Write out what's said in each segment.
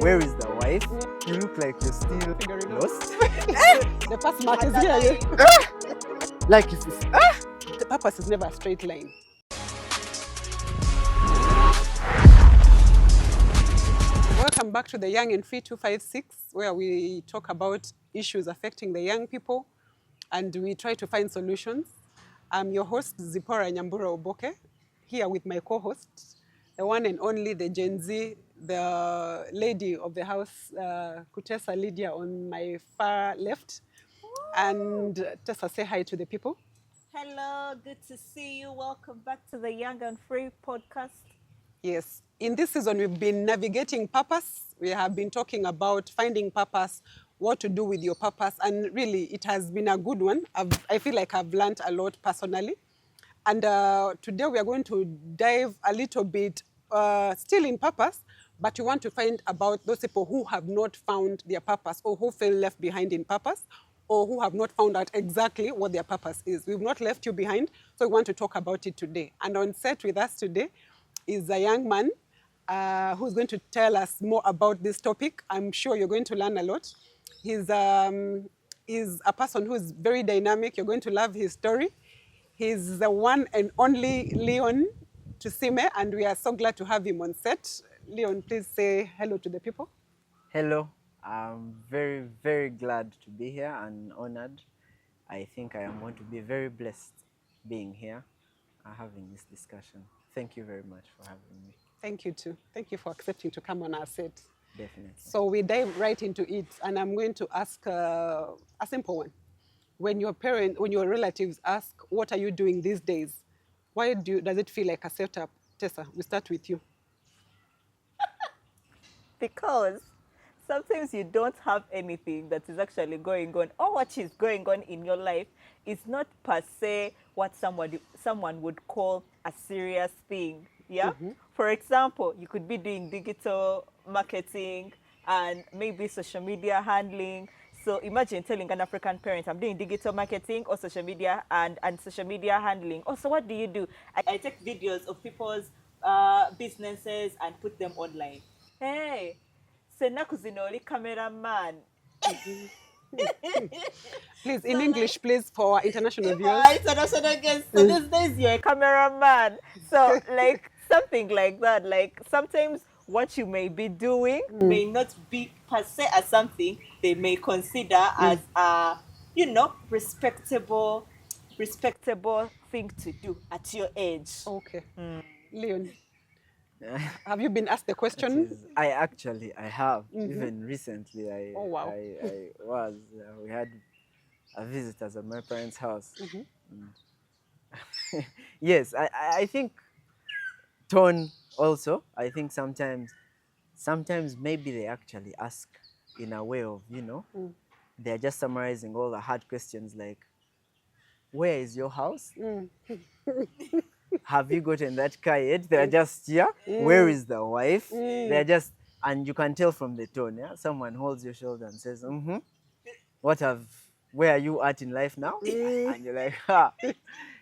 Where is the wife? You look like you're still Figuring lost. The past mark is here. Like if it's The purpose is never a straight line. Welcome back to the Young and Free 256, where we talk about issues affecting the young people and we try to find solutions. I'm your host, Zipporah Nyambura Oboke, here with my co-host, the one and only, the Gen Z, the lady of the house, Kutesa Lydia on my far left. And Tessa, say hi to the people. Hello, good to see you. Welcome back to the Young and Free podcast. Yes, in this season, we've been navigating purpose. We have been talking about finding purpose, what to do with your purpose, and really, it has been a good one. I feel like I've learned a lot personally. And today, we are going to dive a little bit, still in purpose, but we want to find about those people who have not found their purpose or who feel left behind in purpose, or who have not found out exactly what their purpose is. We've not left you behind, so we want to talk about it today. And on set with us today is a young man who's going to tell us more about this topic. I'm sure you're going to learn a lot. He's a person who's very dynamic. You're going to love his story. He's the one and only Leon Tusiime, and we are so glad to have him on set. Leon, please say hello to the people. hello. I'm very, very glad to be here and honored. I think I am going to be very blessed being here, having this discussion. Thank you very much for having me. Thank you too. Thank you for accepting to come on our set. Definitely. So we dive right into it, and I'm going to ask a simple one. When your relatives ask, what are you doing these days? Why does it feel like a setup? Tessa, we start with you. Because sometimes you don't have anything that is actually going on, or what is going on in your life is not per se what someone would call a serious thing. Yeah. Mm-hmm. For example, you could be doing digital marketing and maybe social media handling. So imagine telling an African parent, I'm doing digital marketing or social media and social media handling. Also, what do you do? I take videos of people's businesses and put them online. Hey, Senakuzinoli cameraman. Please, in English, please, for our international viewers. International guests. So these days you're a cameraman. So like something like that. Like sometimes what you may be doing may not be per se as something they may consider as a, respectable thing to do at your age. Okay. Leon, have you been asked the question? I have. Even recently, Oh, wow. we had a visitors at my parents' house. Yes, I think tone also. I think sometimes maybe they actually ask in a way of, they're just summarizing all the hard questions like, where is your house? Have you gotten that car yet? They're just, where is the wife? They're just, and you can tell from the tone, someone holds your shoulder and says, where are you at in life now? And you're like,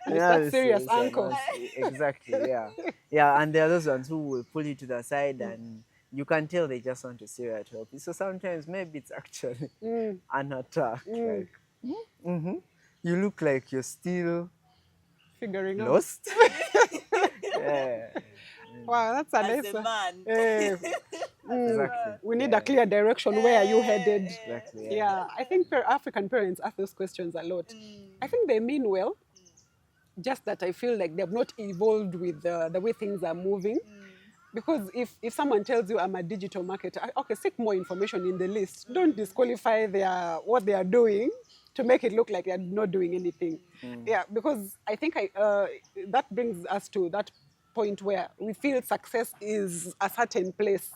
That's serious, uncle. Exactly, yeah. Yeah, and there are those ones who will pull you to the side and you can tell they just want to see you to help you. So sometimes maybe it's actually an attack. Like, you look like you're still figuring lost. Yeah. Wow, that's a nice man. Exactly. We need a clear direction. Where are you headed? Exactly. Yeah, I think African parents ask those questions a lot. I think they mean well, just that I feel like they've not evolved with the way things are moving. Because if someone tells you I'm a digital marketer, okay, seek more information in the list. Don't disqualify what they are doing to make it look like they're not doing anything. Yeah, because I think that brings us to that point where we feel success is a certain place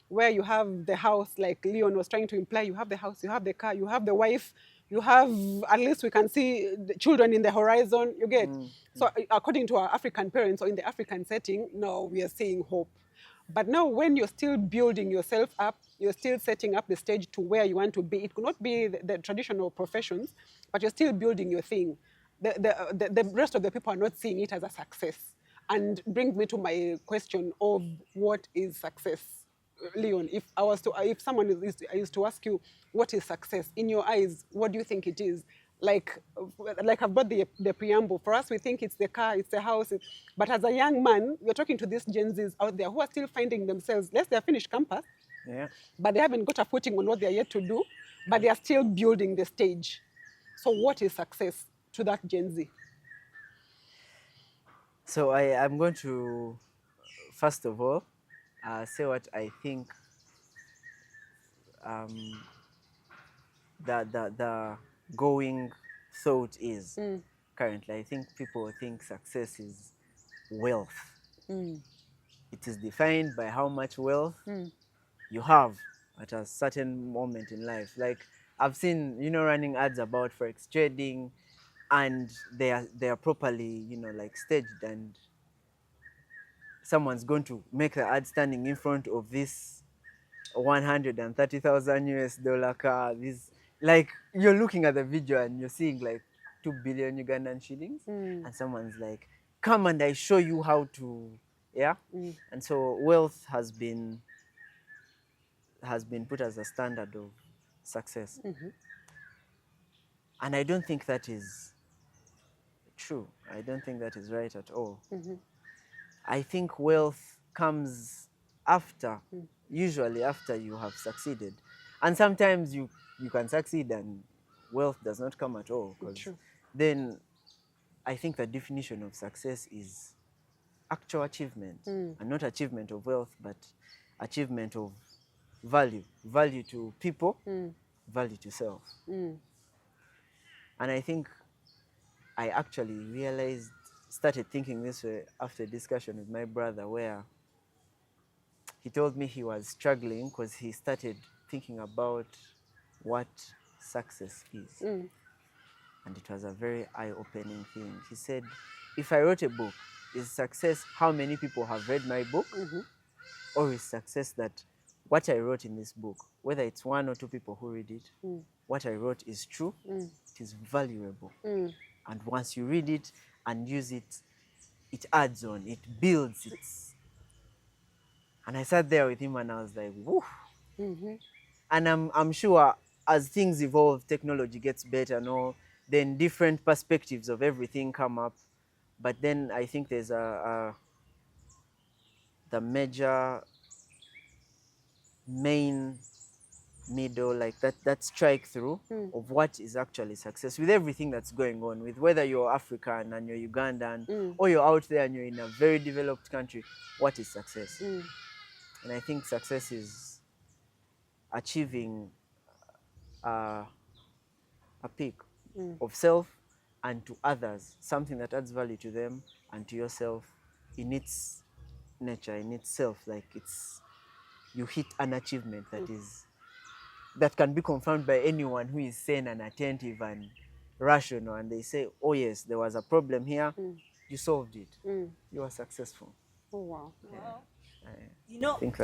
where you have the house, like Leon was trying to imply, you have the house, you have the car, you have the wife, you have, at least we can see the children in the horizon, you get. So according to our African parents or in the African setting, no, we are seeing hope. But now when you're still building yourself up, you're still setting up the stage to where you want to be. It could not be the traditional professions, but you're still building your thing. The rest of the people are not seeing it as a success. And brings me to my question of what is success? Leon, if someone is to ask you what is success in your eyes, what do you think it is? Like I've brought the preamble. For us, we think it's the car, it's the house. But as a young man, you're talking to these Gen Zs out there who are still finding themselves. Yes, they have finished campus, Yeah. but they haven't got a footing on what they're yet to do, but they are still building the stage. So what is success to that Gen Z? So I'm going to, first of all, say what I think um, the going thought is currently. I think people think success is wealth. It is defined by how much wealth you have at a certain moment in life. Like I've seen, running ads about forex trading, and they are properly, like staged, and someone's going to make the ad standing in front of this 130,000 US dollar car. This, like, you're looking at the video and you're seeing like 2 billion Ugandan shillings, and someone's like, come and I show you how to, yeah. And so wealth has been put as a standard of success, and I don't think that is true. I don't think that is right at all. I think wealth comes after, usually after you have succeeded. And sometimes you can succeed and wealth does not come at all. 'Cause True. then I think the definition of success is actual achievement, and not achievement of wealth, but achievement of value. Value to people, value to self. And I think I actually started thinking this way after a discussion with my brother, where he told me he was struggling because he started thinking about what success is. And it was a very eye-opening thing. He said, if I wrote a book, is success how many people have read my book? Or is success that what I wrote in this book, whether it's 1 or 2 people who read it, what I wrote is true, it is valuable. And once you read it and use it, it adds on, it builds, and I sat there with him and I was like, woof. And I'm sure as things evolve, technology gets better and all, then different perspectives of everything come up. But then I think there's the main middle, like that strike through of what is actually success with everything that's going on, with whether you're African and you're Ugandan or you're out there and you're in a very developed country. What is success? And I think success is achieving a peak of self and to others, something that adds value to them and to yourself in its nature, in itself. Like you hit an achievement that can be confirmed by anyone who is sane and attentive and rational, and they say, oh yes, there was a problem here, you solved it, you are successful. Oh, wow. I think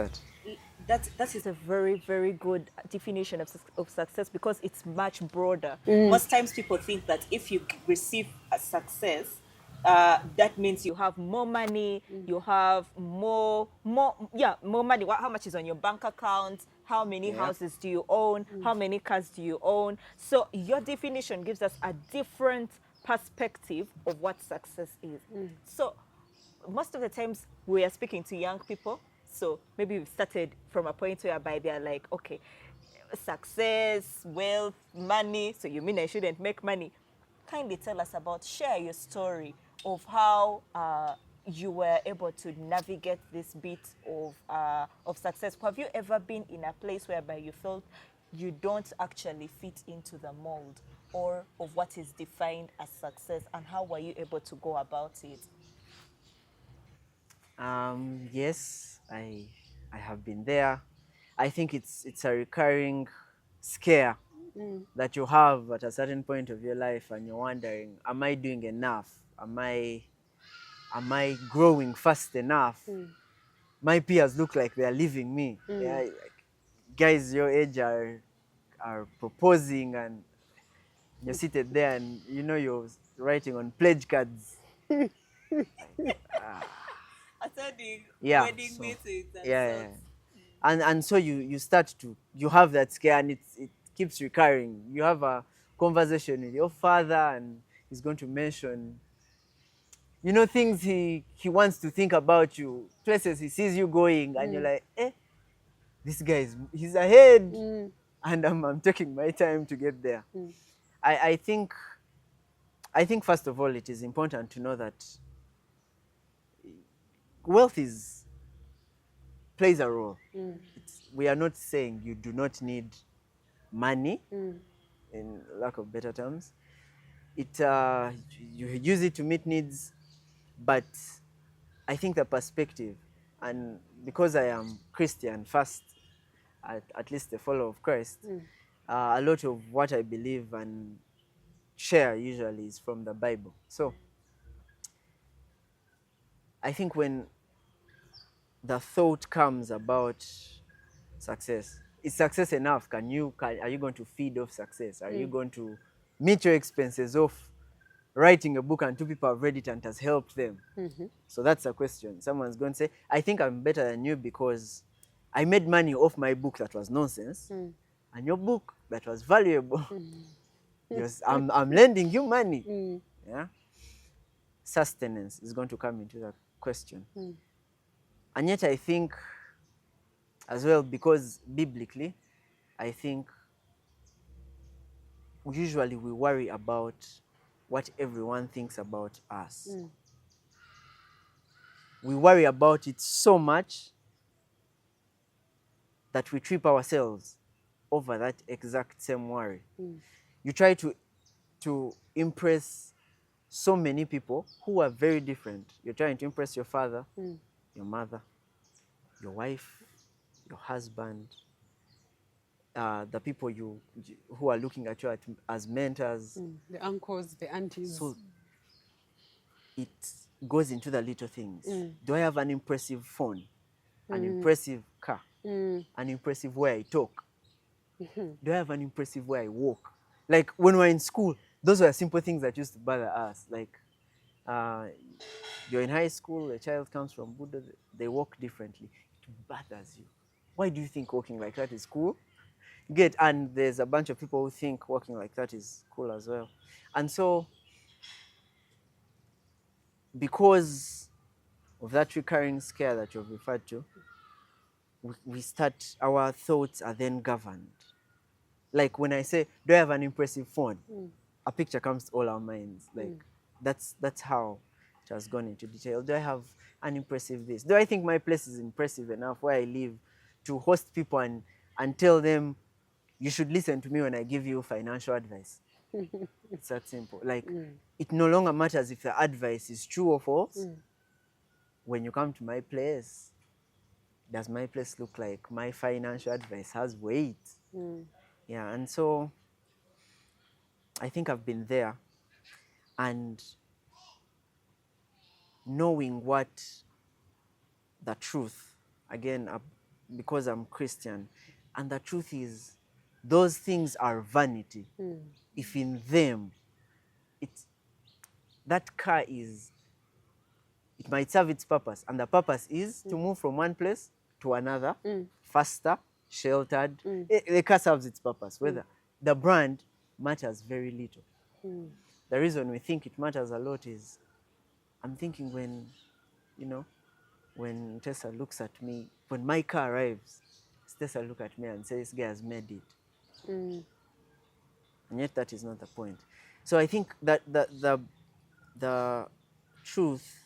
that is a very, very good definition of success, because it's much broader. Most times people think that if you receive a success, that means you have more money, you have more money. How much is on your bank account? How many houses do you own? How many cars do you own? So your definition gives us a different perspective of what success is. So most of the times we are speaking to young people, so maybe we've started from a point whereby they're like, okay, success, wealth, money, so you mean I shouldn't make money? Kindly tell us share your story of how you were able to navigate this bit of success. Have you ever been in a place whereby you felt you don't actually fit into the mold or of what is defined as success, and how were you able to go about it? Yes, I have been there. I think it's a recurring scare that you have at a certain point of your life, and you're wondering, am I doing enough? Am I growing fast enough? My peers look like they are leaving me. Yeah, like, guys your age are proposing, and you're seated there, and you're writing on pledge cards. Attending Yeah, wedding meetings and yeah. such. And so you start to, you have that scare, and it keeps recurring. You have a conversation with your father, and he's going to mention, things he wants to think about you, places he sees you going, and you're like, this guy he's ahead, and I'm taking my time to get there. I think first of all, it is important to know that wealth plays a role. We are not saying you do not need money, in lack of better terms. You use it to meet needs, but I think the perspective, and because I am Christian first, at least a follower of Christ, a lot of what I believe and share usually is from the Bible. So I think when the thought comes about success, is success enough? Are you going to feed off success? Are you going to meet your expenses off writing a book and 2 people have read it and it has helped them? So that's a question. Someone's going to say, I think I'm better than you because I made money off my book that was nonsense, and your book that was valuable. Yes, I'm lending you money. Yeah, sustenance is going to come into that question. And yet I think as well, because biblically, I think usually we worry about what everyone thinks about us. We worry about it so much that we trip ourselves over that exact same worry. You try to impress so many people who are very different. You're trying to impress your father, your mother, your wife, your husband, the people who are looking at you as mentors. The uncles, the aunties. So it goes into the little things. Do I have an impressive phone? An impressive car? An impressive way I talk? Do I have an impressive way I walk? Like when we were in school, those were simple things that used to bother us. Like you're in high school, a child comes from Buddha, they walk differently. It bothers you. Why do you think walking like that is cool? And there's a bunch of people who think walking like that is cool as well. And so, because of that recurring scare that you've referred to, our thoughts are then governed. Like when I say, do I have an impressive phone? A picture comes to all our minds. Like that's how it has gone into detail. Do I have an impressive this? Do I think my place is impressive enough where I live to host people and tell them, you should listen to me when I give you financial advice? It's that simple. Like it no longer matters if the advice is true or false. When you come to my place, does my place look like my financial advice has weight? Yeah, and so I think I've been there, and knowing what the truth, again, because I'm Christian, and the truth is those things are vanity. If in them, that car it might serve its purpose, and the purpose is to move from one place to another, faster, sheltered. The car serves its purpose. Whether the brand matters very little. The reason we think it matters a lot is, I'm thinking when Tessa looks at me, when my car arrives, Tessa look at me and says, this guy has made it. And yet that is not the point. So I think that the truth,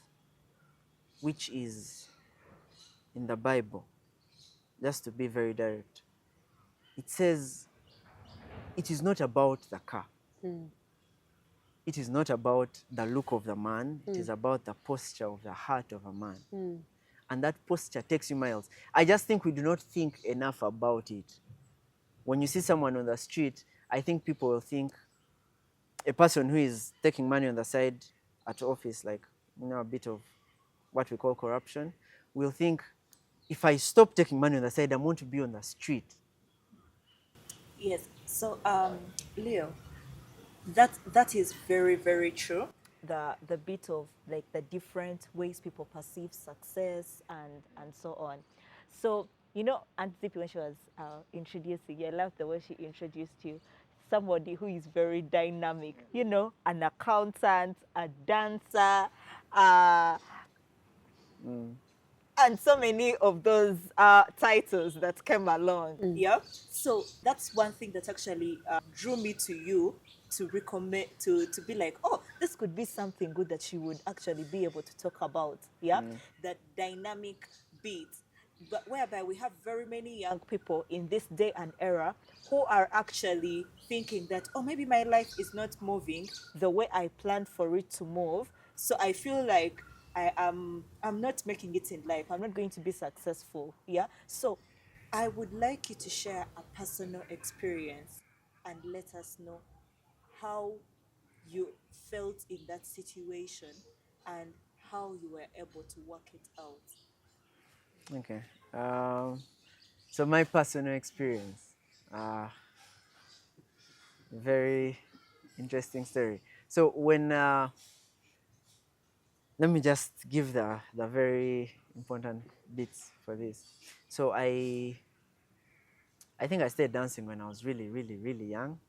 which is in the Bible, just to be very direct, it says it is not about the car. It is not about the look of the man. It is about the posture of the heart of a man. And that posture takes you miles. I just think we do not think enough about it. When you see someone on the street, I think people will think a person who is taking money on the side at office, like a bit of what we call corruption, will think, if I stop taking money on the side, I'm going to be on the street. Yes. So, Leo, that is very, very true. The bit of like the different ways people perceive success and so on. So You know, Aunt Zippy, when she was introducing you, I love the way she introduced you. Somebody who is very dynamic, you know, an accountant, a dancer, uh, and so many of those titles that came along. Yeah. So that's one thing that actually drew me to you, to recommend, to be like, oh, this could be something good that you would actually be able to talk about. Yeah. That dynamic beat. But whereby we have very many young people in this day and era who are actually thinking that, oh, maybe my life is not moving the way I planned for it to move. So I feel like I'm not making it in life. I'm not going to be successful. Yeah. So I would like you to share a personal experience and let us know how you felt in that situation and how you were able to work it out. Okay. So my personal experience, very interesting story. So when let me just give the very important bits for this. So I think I started dancing when I was really, really, really young.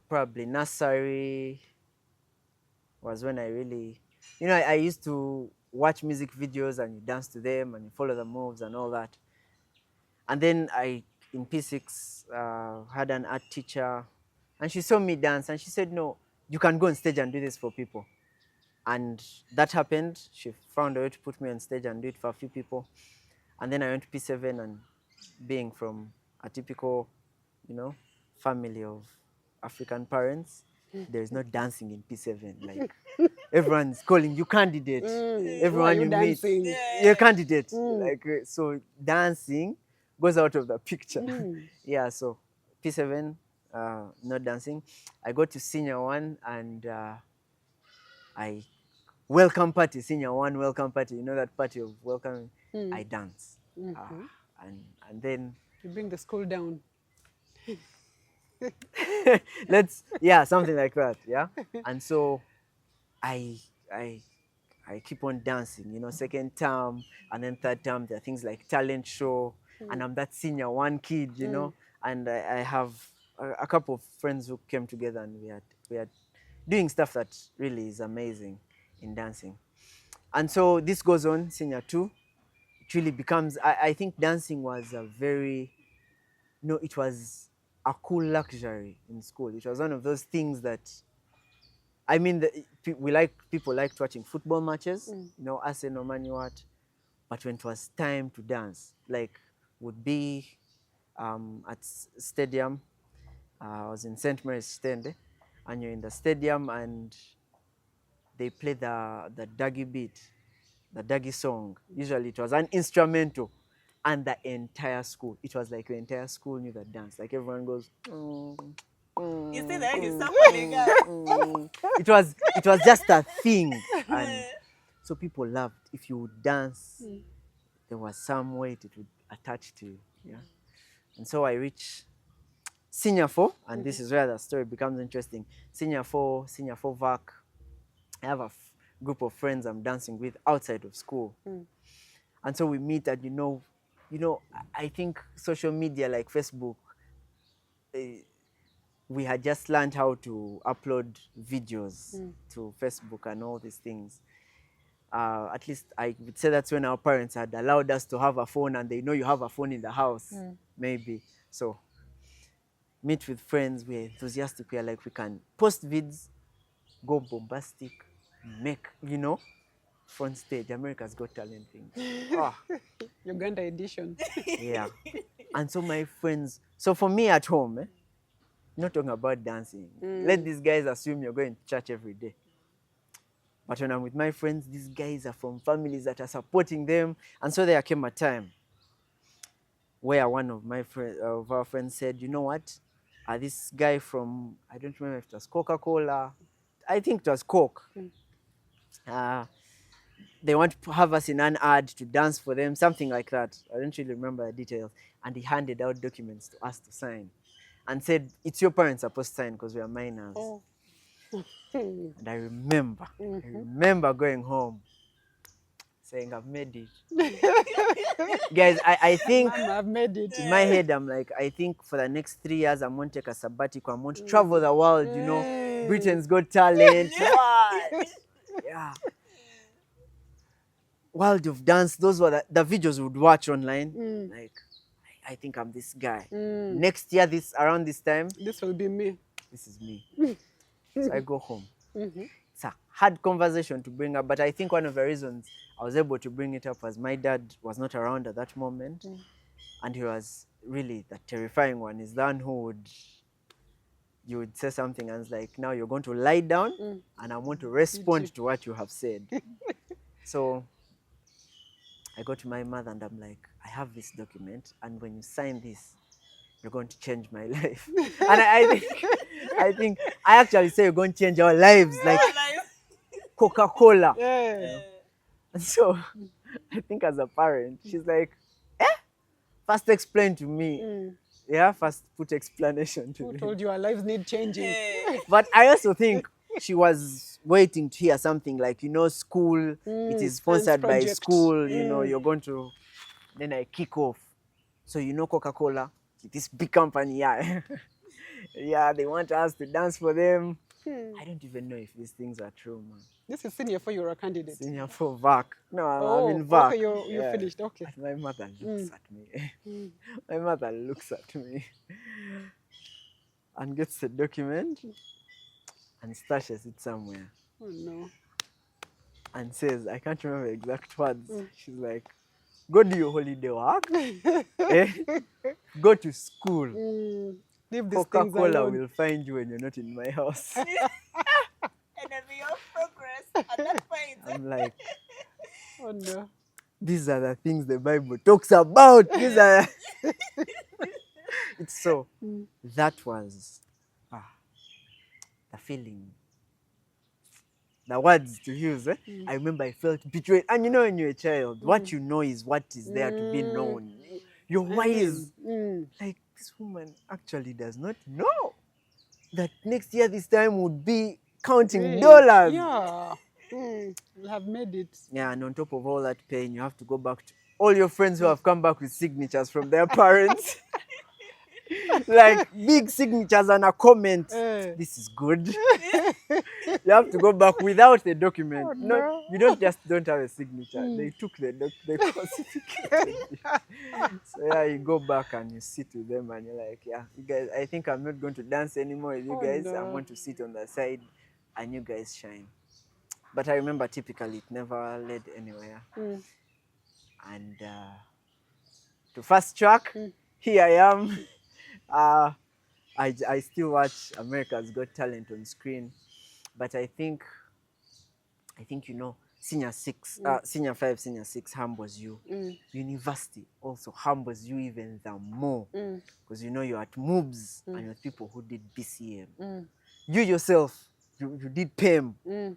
Probably nursery was when I really, I used to watch music videos and you dance to them and you follow the moves and all that. And then in P6, had an art teacher and she saw me dance and she said, no, you can go on stage and do this for people. And that happened. She found a way to put me on stage and do it for a few people. And then I went to P7, and being from a typical, family of African parents, there's no dancing in P7. Like, everyone's calling you candidate. Everyone you meet, you're candidate. Like, so dancing goes out of the picture. Yeah, so P7, not dancing. I got to senior one, and I welcome party, senior one welcome party. You know that party of welcoming. I dance, and then You bring the school down. something like that. Yeah, and so I I I keep on dancing. Second term and then third term, there are things like talent show, and I'm that senior one kid. And I have a couple of friends who came together, and we are doing stuff that really is amazing in dancing. And so this goes on, senior two. It really becomes, I think dancing was it was a cool luxury in school. It was one of those things that, I mean, people liked watching football matches, Arsenal, Man U, what. But when it was time to dance, like, would be at stadium. I was in St. Mary's Stende, and you're in the stadium, and they play the Daggy beat, the Daggy song. Usually it was an instrumental, and the entire school, it was like the entire school knew the dance. Like, everyone goes, You see that he's somebody, guys. it was just a thing. And so people loved if you would dance. There was some weight it would attach to you. Yeah. And so I reach senior 4, and this is where the story becomes interesting. Senior 4 VAC. I have a group of friends I'm dancing with outside of school. And so we meet, and I think social media like Facebook, we had just learned how to upload videos to Facebook and all these things. At least I would say that's when our parents had allowed us to have a phone, and they know you have a phone in the house, maybe. So meet with friends, we're enthusiastic, we're like, we can post vids, go bombastic, make, front stage, America's Got Talent thing. Uganda edition. Yeah. And so my friends, so for me at home, not talking about dancing. Let these guys assume you're going to church every day. But when I'm with my friends, these guys are from families that are supporting them. And so there came a time where one of our friends said, you know what? This guy from, I don't remember if it was Coca-Cola. I think it was Coke. They want to have us in an ad to dance for them, something like that. I don't really remember the details. And he handed out documents to us to sign and said, it's your parents supposed to sign because we are minors. And I remember going home. saying I've made it. Guys, I think Mama, I've made it. in my head, I'm like, I think for the next 3 years, I'm going to take a sabbatical. I'm going to travel the world, you know. Britain's Got Talent. What? Yeah. World of Dance. Those were the videos we would watch online. Like, I think I'm this guy. Next year, around this time, This will be me. this is me. So I go home. It's a hard conversation to bring up, but I think one of the reasons I was able to bring it up was my dad was not around at that moment. And he was really the terrifying one. Is the one who you would say something and it's like, now you're going to lie down and I'm going to respond to what you have said. So I go to my mother and I'm like, I have this document, and when you sign this, you're going to change my life. And I think I actually say you're going to change our lives, like Coca-Cola. Yeah. And so I think as a parent, she's like, first explain to me. Yeah, first put explanation to Who me. told you our lives need changing? But I also think she was waiting to hear something like, you know, school, it is sponsored by project. school, you know, you're going to, then I kick off. So, you know, Coca-Cola, this big company, yeah. Yeah, they want us to dance for them. I don't even know if these things are true, man. This is senior for you're a candidate. Senior for VAC. No, Oh, I'm in VAC. okay, you finished, okay. My mother looks at me. My mother looks at me and gets the document and stashes it somewhere Oh no. and says, I can't remember the exact words. She's like, go do your holiday work. Go to school. Leave these things Coca-Cola alone. will find you when you're not in my house. And then we all progress at that point. I'm like, Oh no. these are the things the Bible talks about. These are. It's so. That was the feeling. The words to use. I remember I felt betrayed. And you know, when you're a child, what you know is what is there to be known. You're wise. Like, this woman actually does not know that next year this time would be counting dollars. Yeah. We'll have made it. Yeah, and on top of all that pain, you have to go back to all your friends who have come back with signatures from their parents. Like big signatures and a comment. This is good. You have to go back without the document. Oh, No, no. you don't have a signature. They took the classification. So yeah, you go back and you sit with them and you're like, yeah, you guys, I think I'm not going to dance anymore with you guys. no. I'm going to sit on the side and you guys shine. But I remember typically it never led anywhere. And to fast track, here I am. I still watch America's Got Talent on screen, but I think you know, senior 5, senior 6 humbles you. University also humbles you even the more, because you know you're at MOOBs and you're with people who did BCM. You yourself, you did PEM, and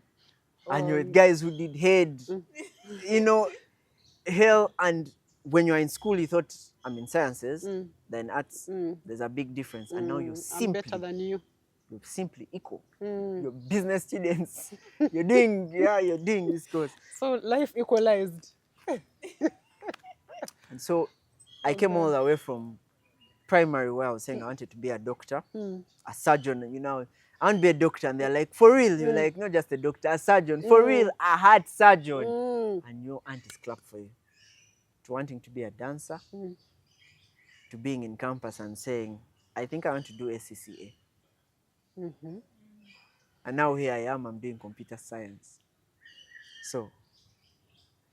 you're with guys who did head. You know, hell. And when you're in school, you thought I'm in sciences, then arts. There's a big difference, and now you're I'm better than you. You're simply equal. You're business students. You're doing this course. So life equalized. And so I came all the way from primary where I was saying I wanted to be a doctor, a surgeon, you know. I want to be a doctor, and they're like, for real? You're like, not just a doctor, a surgeon. For real, a heart surgeon. And your aunties clap for you. To wanting to be a dancer, to being in campus and saying, I think I want to do ACCA. And now here I am, I'm doing computer science. So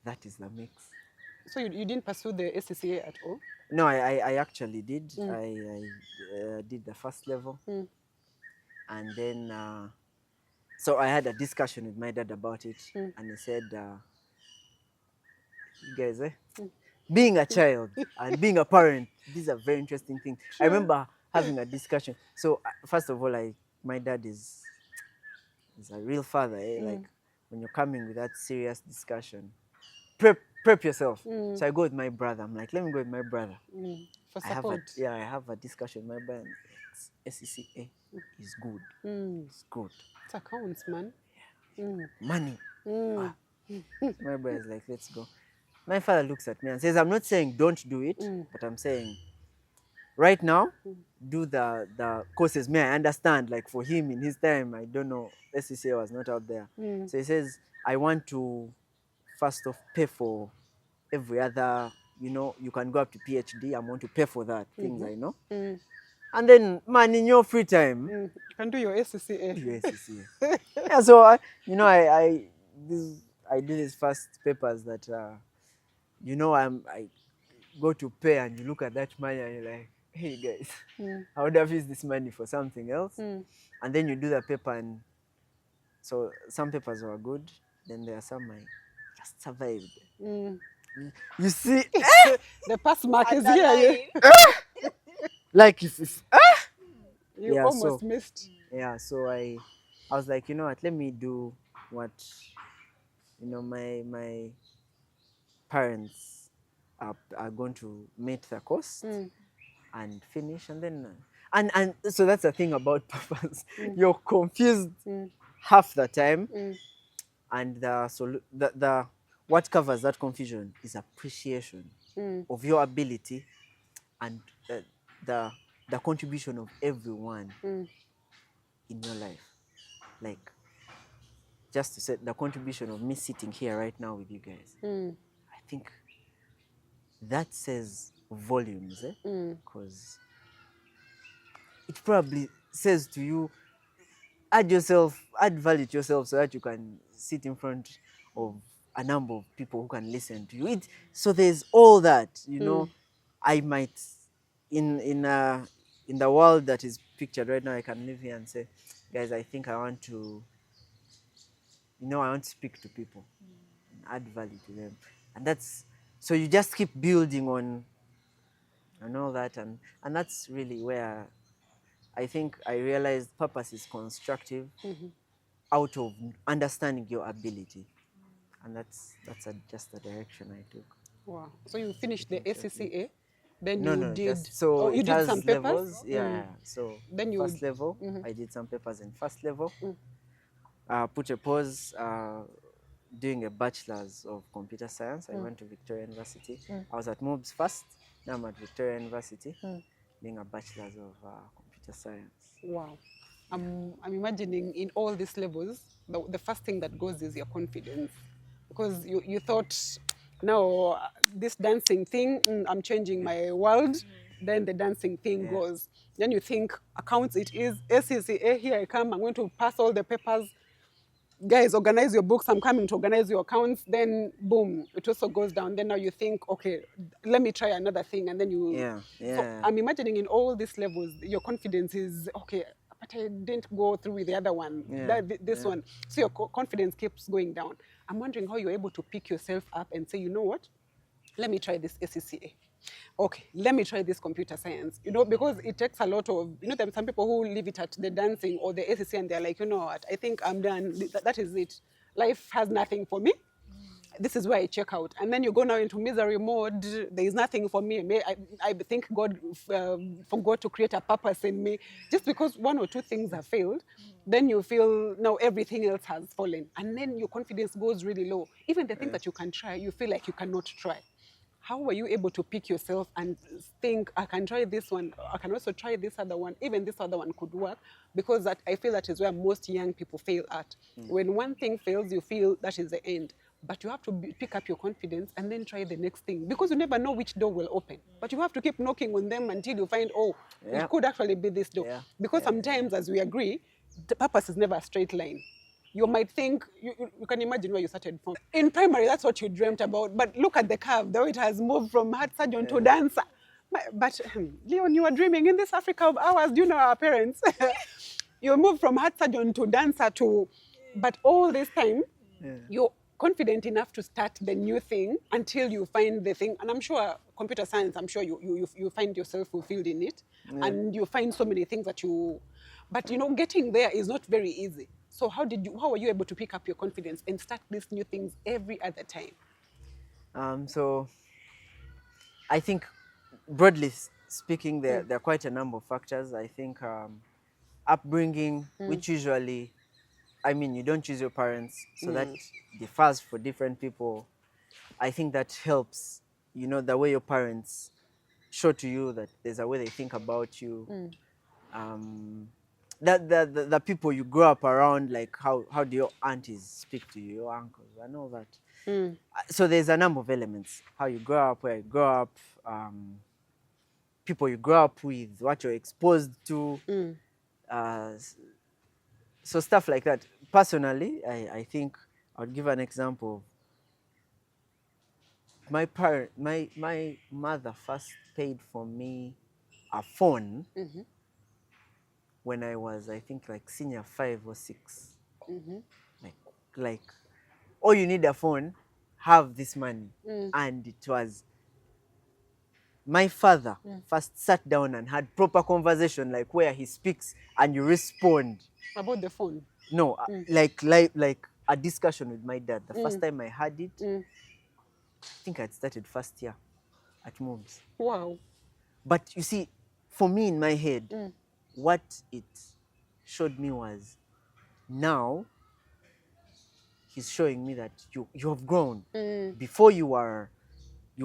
that is the mix. So you didn't pursue the ACCA at all? No, I actually did. I did the first level. And then, so I had a discussion with my dad about it. And he said, you guys, being a child and being a parent, these are very interesting things. I remember having a discussion. So first of all, my dad is a real father. Like when you're coming with that serious discussion, prep yourself. So I go with my brother. I'm like, let me go with my brother. For support. I have a discussion with my brother. ACCA is good. It's good. It accounts, man. Money. My brother is like, let's go. My father looks at me and says, I'm not saying don't do it, but I'm saying right now, do the courses. May I understand, like for him in his time, I don't know, ACCA was not out there. So he says, I want to first off pay for every other, you can go up to PhD. I want to pay for that, things I know. And then, man, in your free time, You can do your ACCA. do ACCA. Yeah, so I do these first papers that, I go to pay and you look at that money and you're like, hey guys, I would have used this money for something else. And then you do the paper, and so some papers were good, then there are some I just survived. You see, The pass mark is here. like if You yeah, almost so missed. yeah, so I was like, you know what, let me do what my parents are going to meet the cost and finish, and then and so that's the thing about purpose. You're confused half the time, and the what covers that confusion is appreciation of your ability and the the contribution of everyone in your life. Like, just to say, the contribution of me sitting here right now with you guys, I think that says volumes, because it probably says to you, add value to yourself so that you can sit in front of a number of people who can listen to you. So there's all that, I might, in the world that is pictured right now, I can live here and say, guys, I think I want to, I want to speak to people and add value to them. And that's, so you just keep building on and all that. And that's really where I think I realized purpose is constructive out of understanding your ability. And that's just the direction I took. Wow. So you finished the ACCA, then No, you no, did. just so you it did has some papers. levels. Yeah. So Then you first level, I did some papers in first level. Put a pause. Doing a bachelor's of computer science. I went to Victoria University. I was at MOBS first. Now I'm at Victoria University, doing a bachelor's of computer science. Wow. I'm imagining in all these levels, the first thing that goes is your confidence. Because you thought, no, this dancing thing, I'm changing my world. Then the dancing thing goes. Then you think, accounts it is, ACCA, here I come, I'm going to pass all the papers. Guys, organize your books, I'm coming to organize your accounts. Then, boom, it also goes down. Then now you think, okay, let me try another thing. And then you... Yeah. So I'm imagining in all these levels, your confidence is, okay, but I didn't go through with the other one, this one. So your confidence keeps going down. I'm wondering how you're able to pick yourself up and say, you know what, let me try this ACCA. Okay, let me try this computer science. Because it takes a lot of, there are some people who leave it at the dancing or the ACCA and they're like, you know what, I think I'm done. That is it. Life has nothing for me. This is where I check out. And then you go now into misery mode. There is nothing for me. I think God forgot to create a purpose in me. Just because one or two things have failed, then you feel now everything else has fallen. And then your confidence goes really low. Even the things that you can try, you feel like you cannot try. How were you able to pick yourself and think, I can try this one, I can also try this other one, even this other one could work? Because I feel that is where most young people fail at. When one thing fails, you feel that is the end. But you have to pick up your confidence and then try the next thing. Because you never know which door will open. But you have to keep knocking on them until you find, it could actually be this door. Because sometimes, as we agree, the purpose is never a straight line. You might think, you can imagine where you started from. In primary, that's what you dreamt about. But look at the curve, though it has moved from heart surgeon to dancer. But Leon, you are dreaming in this Africa of ours. Do you know our parents? You moved from heart surgeon to dancer to... But all this time, you're confident enough to start the new thing until you find the thing. And I'm sure computer science, I'm sure you find yourself fulfilled in it. And you find so many things that you... But, getting there is not very easy. So how were you able to pick up your confidence and start these new things every other time? So I think, broadly speaking, there are quite a number of factors. I think upbringing, which usually I mean, you don't choose your parents, so that differs for different people. I think that helps, you know, the way your parents show to you that there's a way they think about you. That the people you grow up around, like how do your aunties speak to you, your uncles, and all that. So there's a number of elements: how you grow up, where you grow up, people you grow up with, what you're exposed to. So stuff like that. Personally, I think I would give an example. My mother first paid for me a phone when I was, I think, like senior 5 or 6. Like, oh, you need a phone, have this money. And it was my father first sat down and had proper conversation, like where he speaks and you respond. About the phone? No, like a discussion with my dad. The first time I had it, I think I'd started first year at Mom's. Wow. But you see, for me in my head, what it showed me was, now he's showing me that you have grown. Before you were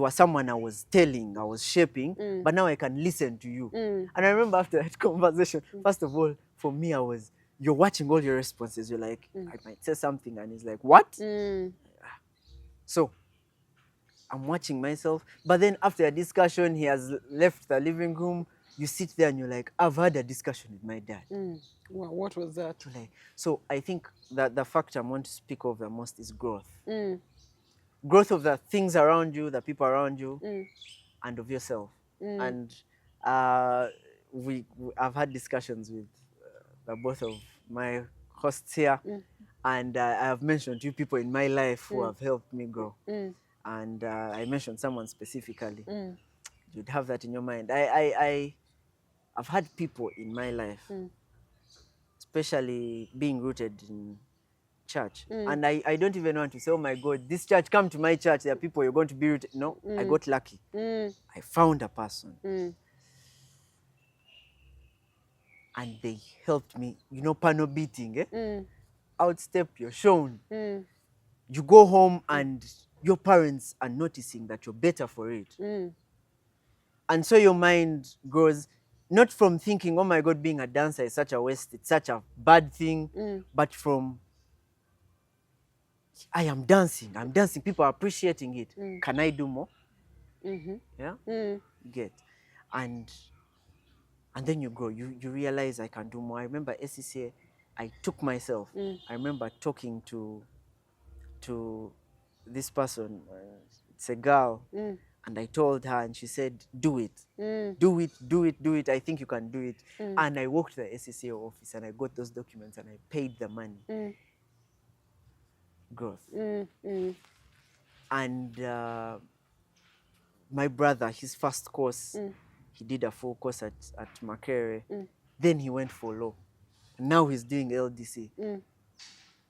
someone I was telling, I was shaping, but now I can listen to you. And I remember after that conversation, first of all, for me, you're watching all your responses. You're like, I might say something, and he's like, what? So I'm watching myself. But then after a discussion, he has left the living room. You sit there and you're like, I've had a discussion with my dad. Well, what was that? So I think that the factor I want to speak of the most is growth. Growth of the things around you, the people around you, and of yourself. And I've had discussions with the both of my hosts here, and I have mentioned two people in my life who have helped me grow. And I mentioned someone specifically. You'd have that in your mind. I've had people in my life, especially being rooted in church. And I don't even want to say, oh my God, this church, come to my church, there are people you're going to be rooted. No, I got lucky. I found a person. And they helped me, you know, panel beating. Outstep, you're shown. You go home and your parents are noticing that you're better for it. And so your mind grows, not from thinking, oh my God, being a dancer is such a waste, it's such a bad thing, but from, I am dancing, people are appreciating it. Can I do more? Yeah? Get. And then you grow, you realize I can do more. I remember ACCA, I took myself. I remember talking to this person, it's a girl, and I told her, and she said, do it. Do it. I think you can do it. And I walked to the ACCA office and I got those documents and I paid the money. Growth. And my brother, his first course, he did a full course at Makerere. Then he went for law. And now he's doing LDC.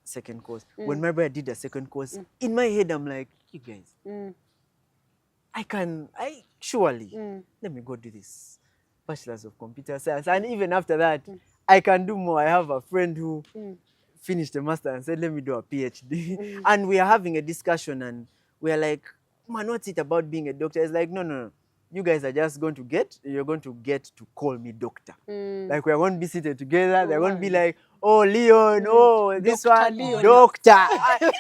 Second course. When my brother did a second course, in my head, I'm like, you guys, surely, let me go do this Bachelor's of Computer Science. And even after that, I can do more. I have a friend who finished the master and said, let me do a PhD. And we are having a discussion and we are like, man, what's it about being a doctor? It's like, no. You guys are just going to get to call me doctor. Like we are going to be seated together. They're going to be like, oh, Leon, oh, this Dr. one, Leon. doctor.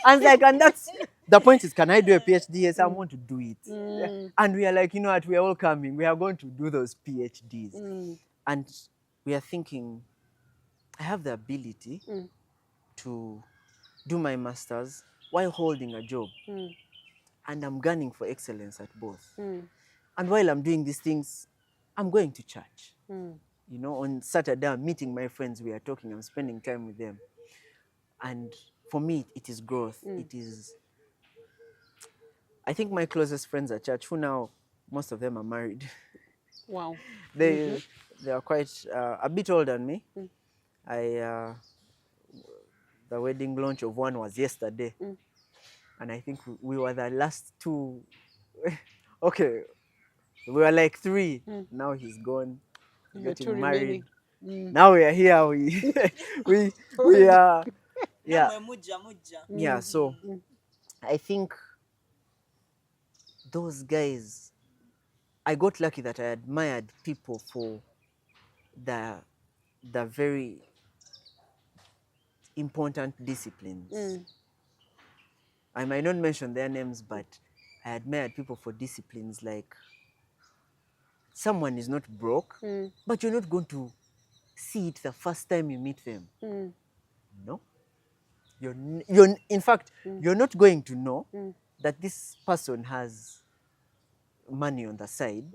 And like, and that's, the point is, can I do a PhD? Yes, I want to do it. And we are like, you know what, we are all coming. We are going to do those PhDs. And we are thinking, I have the ability to do my master's while holding a job. And I'm gunning for excellence at both. And while I'm doing these things, I'm going to church. You know, on Saturday, I'm meeting my friends, we are talking, I'm spending time with them. And for me, it is growth. It is, I think my closest friends at church, who now, most of them are married. Wow. They are quite a bit older than me. The wedding launch of one was yesterday. And I think we were the last two. Okay, we were like 3. Now he's gone, getting married. Now we are here. We are, Yeah. Namwe muja. Yeah, so I think those guys, I got lucky that I admired people for the very important disciplines. I might not mention their names, but I admired people for disciplines like someone is not broke, but you're not going to see it the first time you meet them. No. In fact, you're not going to know that this person has money on the side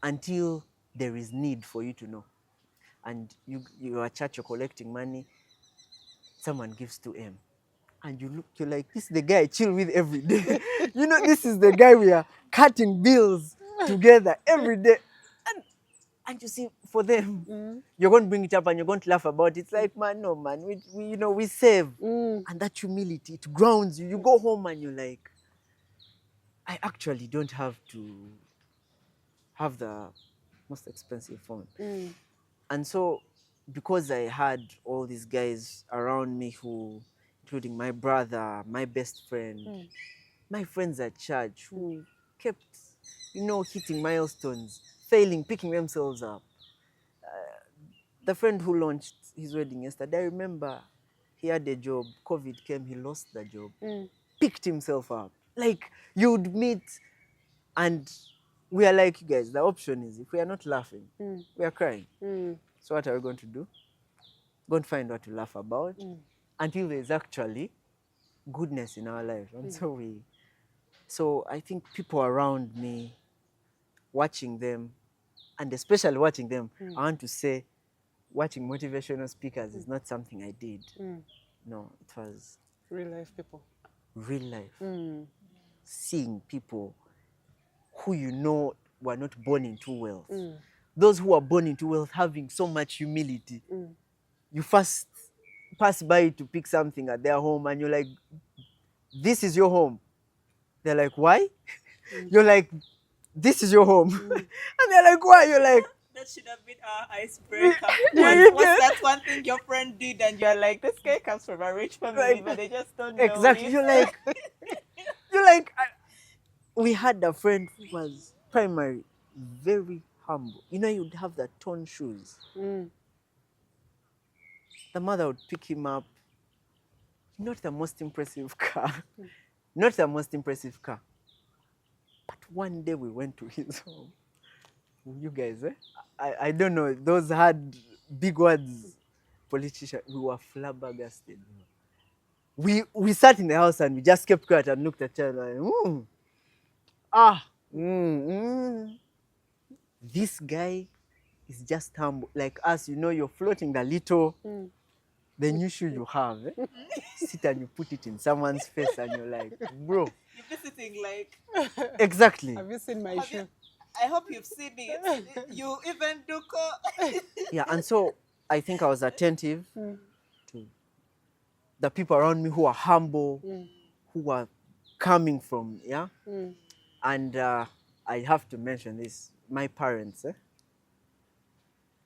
until there is need for you to know. And you are at church, you're collecting money, someone gives 2M. And you look, you're like, this is the guy I chill with every day. This is the guy we are cutting bills together every day. And you see, for them, you're going to bring it up and you're going to laugh about it. It's like, man, no, man, we save. And that humility, it grounds you. You go home and you're like, I actually don't have to have the most expensive phone. And so, because I had all these guys around me who, including my brother, my best friend, my friends at church who kept, hitting milestones, failing, picking themselves up. The friend who launched his wedding yesterday, I remember he had a job, COVID came, he lost the job, picked himself up. Like, you'd meet and we are like, you guys, the option is if we are not laughing, we are crying. So what are we going to do? Going to find what to laugh about until there's actually goodness in our life. And so I think people around me, watching them, and especially watching them, I want to say, watching motivational speakers is not something I did. No, it was Real life people. real life. Seeing people who were not born into wealth. Those who are born into wealth having so much humility. You first pass by to pick something at their home and you're like, this is your home. They're like, why? You're like, this is your home. And they're like, why? You're like, That should have been our icebreaker. You What's get- that one thing your friend did and you're like, this guy comes from a rich family, Like, but they just don't know exactly. it. You're like, we had a friend who was primary, very humble. You'd have the torn shoes. The mother would pick him up. Not the most impressive car. Not the most impressive car. But one day we went to his home. You guys, I don't know. Those had big words. Politician. We were flabbergasted. We sat in the house and we just kept quiet and looked at each other. This guy is just humble. Like us, you're floating the little, the new shoe you have. Sit and you put it in someone's face and you're like, bro. You're visiting like, Exactly. Have you seen my shoe? I hope you've seen it. You even do Yeah, and so I think I was attentive to the people around me who are humble, who are coming from, and I have to mention this, my parents.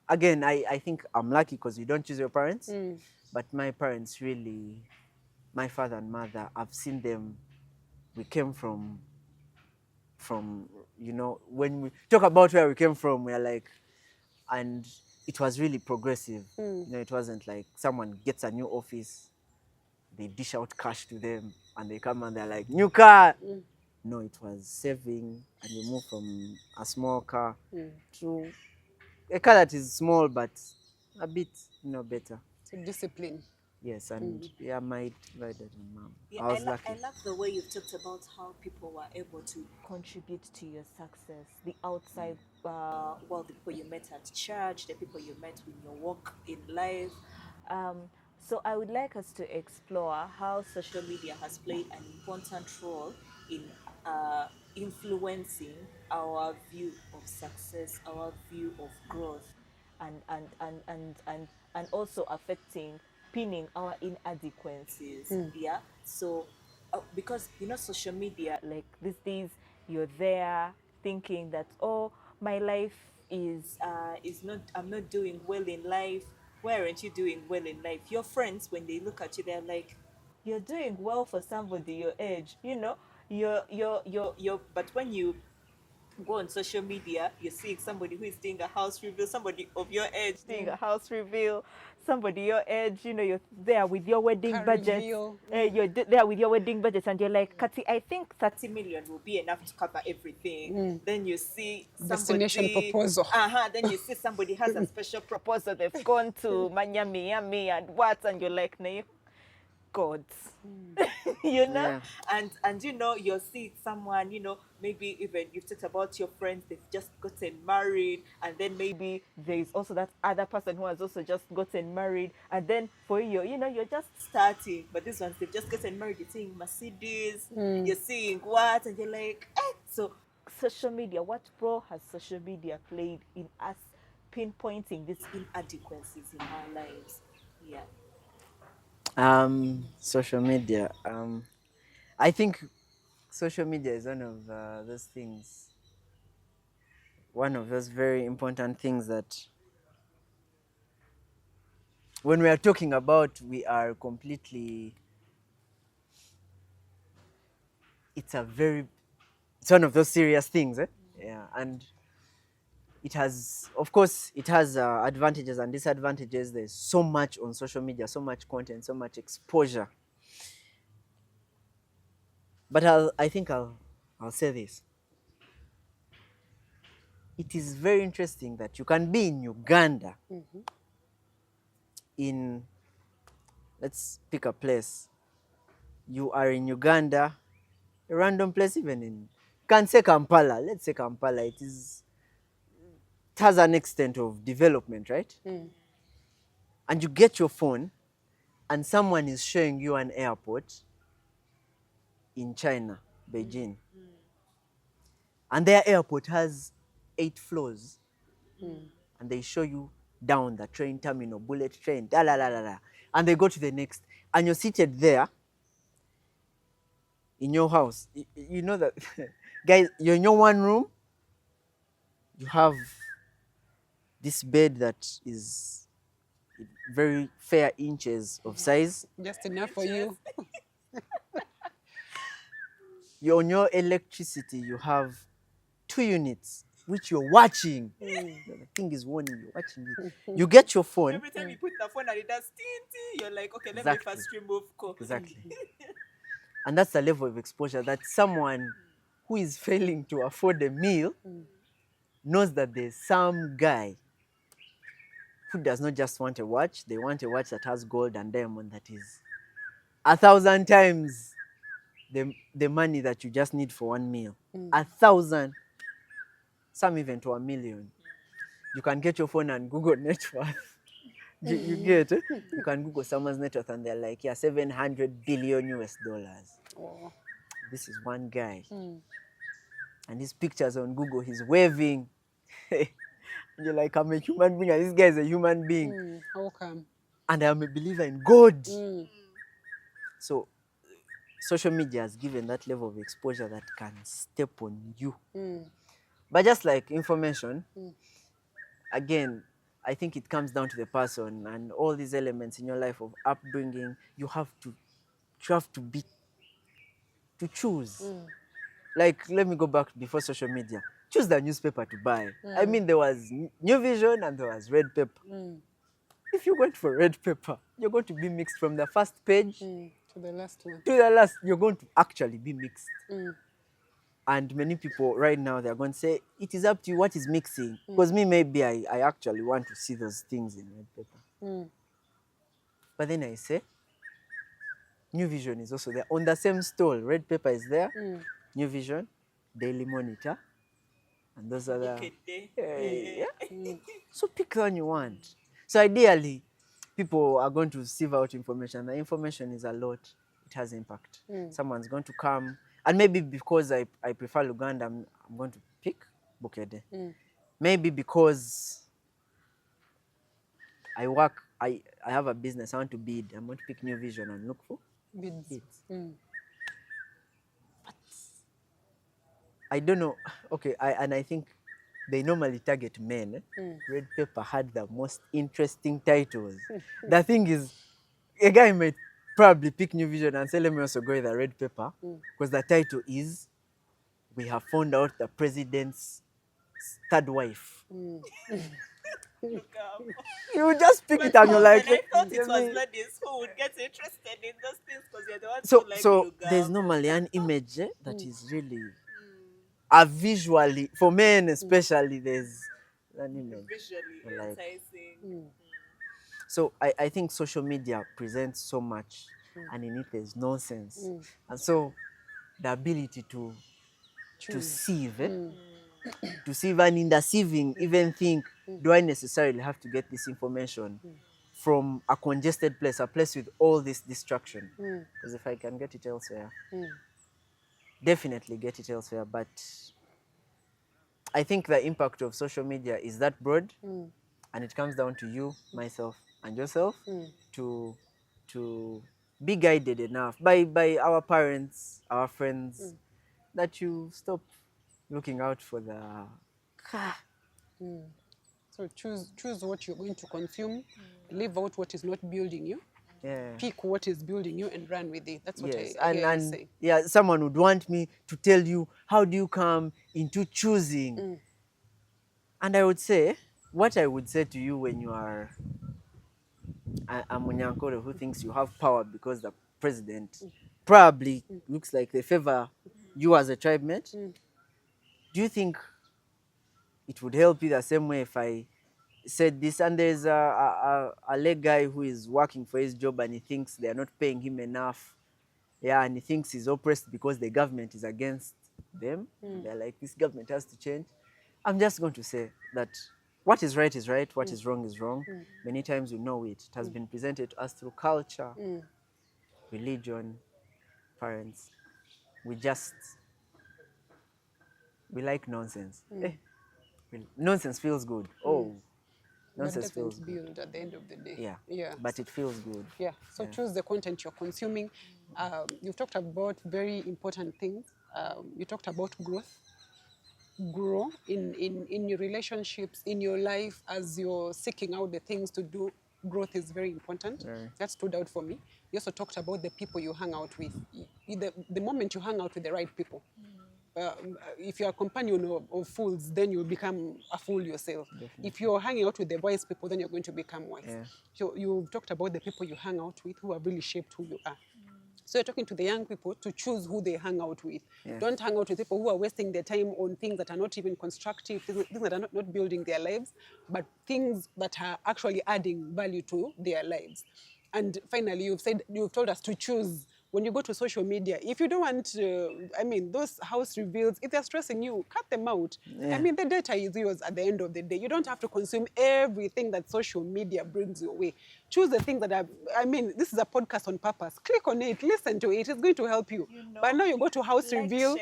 Again, I think I'm lucky because you don't choose your parents, but my parents really, my father and mother, I've seen them, we came from, when we talk about where we came from, we're like, and it was really progressive. It wasn't like someone gets a new office, they dish out cash to them, and they come and they're like, new car. No, it was saving, and you move from a small car to a car that is small, but a bit, better. So discipline. Yes, and my dad and mom. Yeah, I was lucky. I love the way you've talked about how people were able to contribute to your success. The outside world, the people you met at church, the people you met in your walk in life. So I would like us to explore how social media has played an important role in influencing our view of success, our view of growth, and also affecting pinning our inadequacies. Yeah. So because social media, like these days, you're there thinking that, oh, my life is not, I'm not doing well in life. why aren't you doing well in life? Your friends, when they look at you, they're like, you're doing well for somebody your age, you know. But when you go on social media, you're seeing somebody who is doing a house reveal, somebody of your age doing a house reveal, somebody your age, you know, you're there with your wedding Car budget. reveal. There with your wedding budget, and you're like, Kati, I think 30 million will be enough to cover everything. Then you see Destination somebody, proposal. then you see somebody has a special proposal. They've gone to Miami and what, and you're like, no, God, you know, Yeah. and you know, you'll see someone, you know, maybe even you've talked about your friends, they've just gotten married, and then maybe there is also that other person who has also just gotten married, and then for you, you know, you're just starting, but these ones they've just gotten married. You're seeing Mercedes, you're seeing what, and you're like, eh. So social media, what role has social media played in us pinpointing these inadequacies in our lives? Yeah. Social media. I think social media is one of those things, one of those very important things that when we are talking about, we are completely, it's one of those serious things, eh? Yeah, and it has, of course, it has advantages and disadvantages. There's so much on social media, so much content, so much exposure. But I think I'll say this. It is very interesting that you can be in Uganda, in, let's pick a place. You are in Uganda, a random place, even in, can say Kampala. Let's say Kampala. It has an extent of development, right? And you get your phone, and someone is showing you an airport in China, Beijing. And their airport has 8 floors. And they show you down the train terminal, bullet train, da la la la la. And they go to the next. And you're seated there in your house. You know that, guys, you're in your one room. You have this bed that is very fair inches of size. Just enough for you. You're on your electricity, you have 2 units, which you're watching. The thing is warning you, watching it. You get your phone. Every time you put the phone and it does tinty, you're like, okay, let Exactly. me first remove Coke. Exactly. And that's the level of exposure that someone who is failing to afford a meal knows that there's some guy who does not just want a watch, they want a watch that has gold and diamond that is 1,000 times the money that you just need for one meal. 1,000, some even to 1,000,000. You can get your phone and Google net worth. You get it? You can Google someone's net worth and they're like, yeah, 700 billion US dollars. Oh. This is one guy. And his pictures on Google, he's waving. You're like, I'm a human being, and this guy is a human being. How come? And I'm a believer in God. So social media has given that level of exposure that can step on you. But just like information, again, I think it comes down to the person and all these elements in your life of upbringing. You have to choose. Like, let me go back before social media. Choose the newspaper to buy. I mean, there was New Vision and there was Red Paper. If you went for Red Paper, you're going to be mixed from the first page To the last one. to the last. You're going to actually be mixed. And many people right now, they're going to say, it is up to you what is mixing. Because me, maybe I actually want to see those things in Red Paper. But then I say, New Vision is also there. On the same stall, Red Paper is there. New Vision, Daily Monitor, and those other. So pick the one you want. So ideally, people are going to sieve out information. The information is a lot. It has impact. Someone's going to come, and maybe because I prefer Luganda, I'm going to pick Bukede. Maybe because I have a business, I want to bid, I'm going to pick New Vision and look for bids. But I don't know. Okay, I think they normally target men. Red Pepper had the most interesting titles. The thing is, a guy might probably pick New Vision and say, let me also go with the Red Pepper, because the title is, we have found out the president's third wife. You just pick it and you're like, I thought it "Let was me-" ladies who would get interested in those things because you're the ones So, who like so Lugab. there's normally an image that is really a visually, for men especially, there's an image. Visually Like, enticing. so I think social media presents so much, and in it there's nonsense. And so the ability to sieve, to sieve, and in the sieving, even think, do I necessarily have to get this information from a congested place, a place with all this distraction? Because if I can get it elsewhere, definitely get it elsewhere. But I think the impact of social media is that broad, and it comes down to you, myself, and yourself to be guided enough by our parents, our friends, that you stop looking out for the So choose what you're going to consume, leave out what is not building you, pick what is building you and run with it. That's what yes. I hear you And say. yeah, someone would want me to tell you, how do you come into choosing? And I would say, what I would say to you when you are a Munyankore who thinks you have power because the president probably looks like they favor you as a tribe mate, do you think it would help you the same way if I said this? And there's a leg guy who is working for his job and he thinks they are not paying him enough. Yeah, and he thinks he's oppressed because the government is against them. They're like, this government has to change. I'm just going to say that what is right, what is wrong. Many times we know it. It has been presented to us through culture, religion, parents. We like nonsense. Nonsense feels good. Oh, But nonsense feels doesn't good. build at the end of the day. Yeah. But it feels good. Yeah. So choose the content you're consuming. You've talked about very important things. You talked about growth. Grow in your relationships, in your life, as you're seeking out the things to do. Growth is very important. That stood out for me. You also talked about the people you hang out with. The moment you hang out with the right people, if you're a companion of fools, then you'll become a fool yourself. Definitely. If you're hanging out with the wise people, then you're going to become wise. So you've talked about the people you hang out with who have really shaped who you are. So you're talking to the young people to choose who they hang out with. Don't hang out with people who are wasting their time on things that are not even constructive, things that are not building their lives, but things that are actually adding value to their lives. And finally, you've told us to choose. When you go to social media, if you don't want, those house reveals, if they're stressing you, cut them out. The data is yours at the end of the day. You don't have to consume everything that social media brings your way. Choose the things that are, this is a podcast on purpose. Click on it, listen to it. It's going to help you. But now you go to house reveal,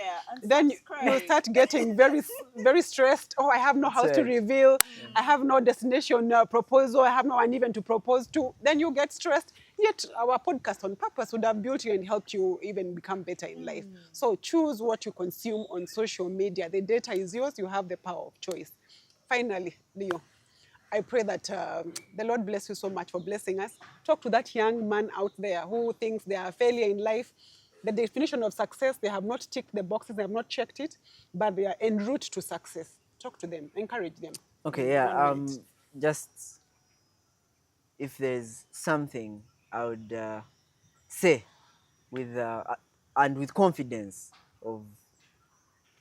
then you start getting very, very stressed. Oh, I have no house to reveal. I have no destination proposal. I have no one even to propose to. Then you get stressed. Yet our podcast on purpose would have built you and helped you even become better in life. So choose what you consume on social media. The data is yours. You have the power of choice. Finally, Leo, I pray that the Lord bless you so much for blessing us. Talk to that young man out there who thinks they are a failure in life. The definition of success, they have not ticked the boxes, they have not checked it, but they are en route to success. Talk to them, encourage them. Okay, yeah. Just if there's something I would say with and with confidence of,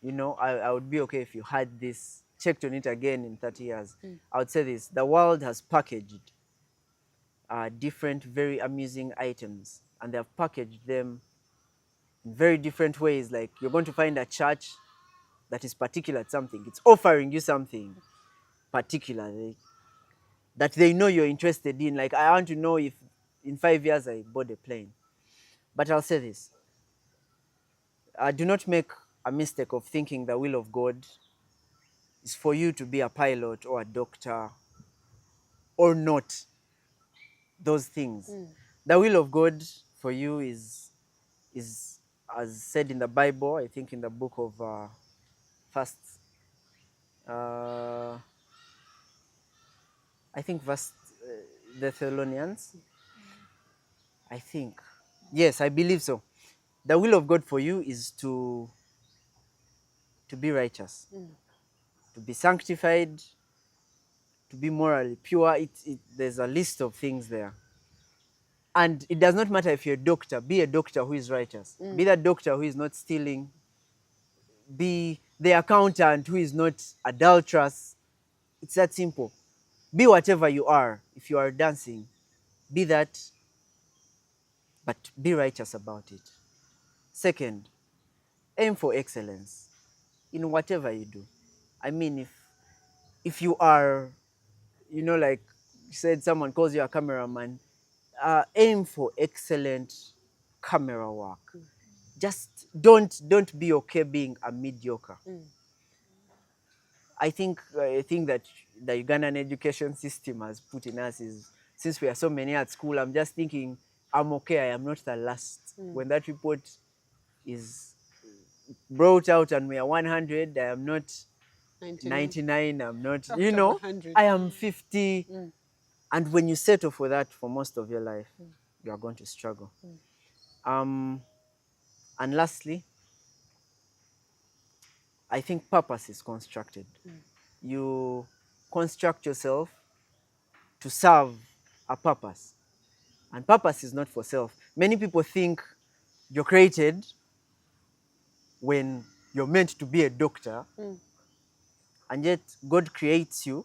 I would be okay if you had this, checked on it again in 30 years. I would say this: the world has packaged different, very amusing items, and they have packaged them in very different ways. Like, you're going to find a church that is particular at something. It's offering you something particularly that they know you're interested in. Like, I want to know if in 5 years I bought a plane. But I'll say this: do not make a mistake of thinking the will of God is for you to be a pilot or a doctor or not those things. The will of God for you is as said in the Bible, I think in the book of First I think verse the Thessalonians. I think. Yes, I believe so. The will of God for you is to be righteous, to be sanctified, to be morally pure. There's a list of things there. And it does not matter if you're a doctor, be a doctor who is righteous. Be that doctor who is not stealing. Be the accountant who is not adulterous. It's that simple. Be whatever you are. If you are dancing, be that, but be righteous about it. Second, aim for excellence in whatever you do. I mean, if you are, like you said, someone calls you a cameraman, aim for excellent camera work. Just don't be okay being a mediocre. I think that the Ugandan education system has put in us is, since we are so many at school, I'm just thinking, I'm okay, I am not the last. When that report is brought out and we are 100, I am not 99, I'm not, I am 50. And when you settle for that for most of your life, you are going to struggle. And lastly, I think purpose is constructed. You construct yourself to serve a purpose. And purpose is not for self. Many people think you're created when you're meant to be a doctor, and yet God creates you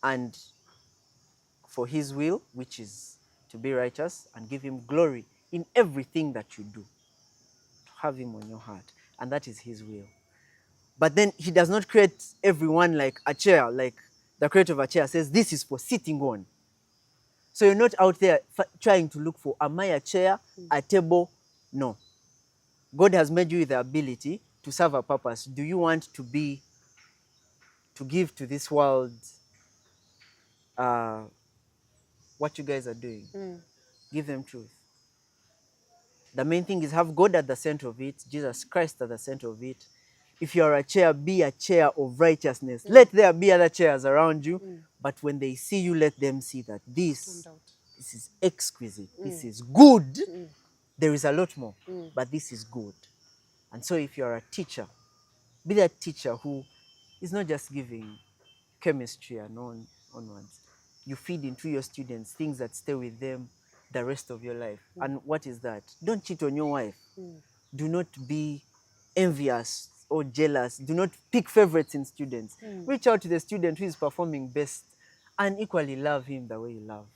and for his will, which is to be righteous and give him glory in everything that you do, to have him on your heart. And that is his will. But then he does not create everyone like a chair, like the creator of a chair says, this is for sitting on. So you're not out there trying to look for, am I a chair, a table? No. God has made you with the ability to serve a purpose. Do you want to give to this world what you guys are doing? Give them truth. The main thing is have God at the center of it, Jesus Christ at the center of it. If you are a chair, be a chair of righteousness. Let there be other chairs around you, but when they see you, let them see that this is exquisite, this is good. There is a lot more, but this is good. And so if you are a teacher, be that teacher who is not just giving chemistry and onwards. You feed into your students things that stay with them the rest of your life. And what is that? Don't cheat on your wife. Do not be envious or jealous. Do not pick favorites in students. Reach out to the student who is performing best and equally love him the way you love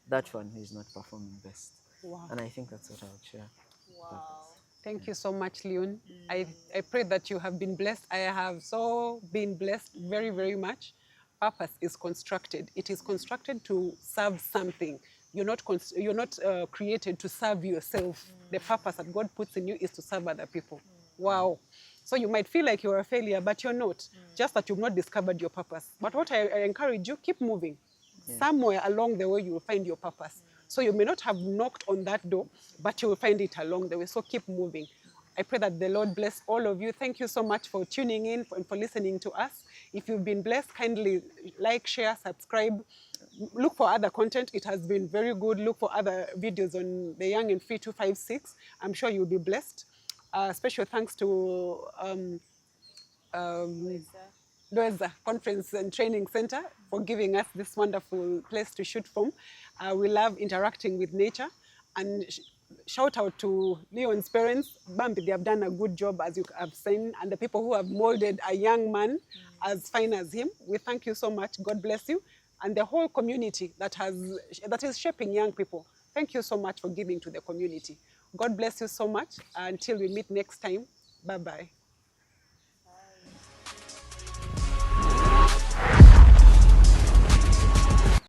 that one who is not performing best. Wow. And I think that's what I would share. Wow. Thank you so much, Leon. I pray that you have been blessed. I have so been blessed very, very much. Purpose is constructed. It is constructed to serve something. You're not created to serve yourself. The purpose that God puts in you is to serve other people. Wow. So you might feel like you're a failure, but you're not. Just that you've not discovered your purpose. But what I encourage you, keep moving. Somewhere along the way, you will find your purpose. So you may not have knocked on that door, but you will find it along the way. So keep moving. I pray that the Lord bless all of you. Thank you so much for tuning in and for listening to us. If you've been blessed, kindly like, share, subscribe. Look for other content. It has been very good. Look for other videos on the Young and Free 256. I'm sure you'll be blessed. Special thanks to Dweza Conference and Training Center for giving us this wonderful place to shoot from. We love interacting with nature. And shout out to Leon's parents. Bambi, they have done a good job, as you have seen, and the people who have molded a young man as fine as him. We thank you so much. God bless you. And the whole community that is shaping young people. Thank you so much for giving to the community. God bless you so much. Until we meet next time, bye-bye.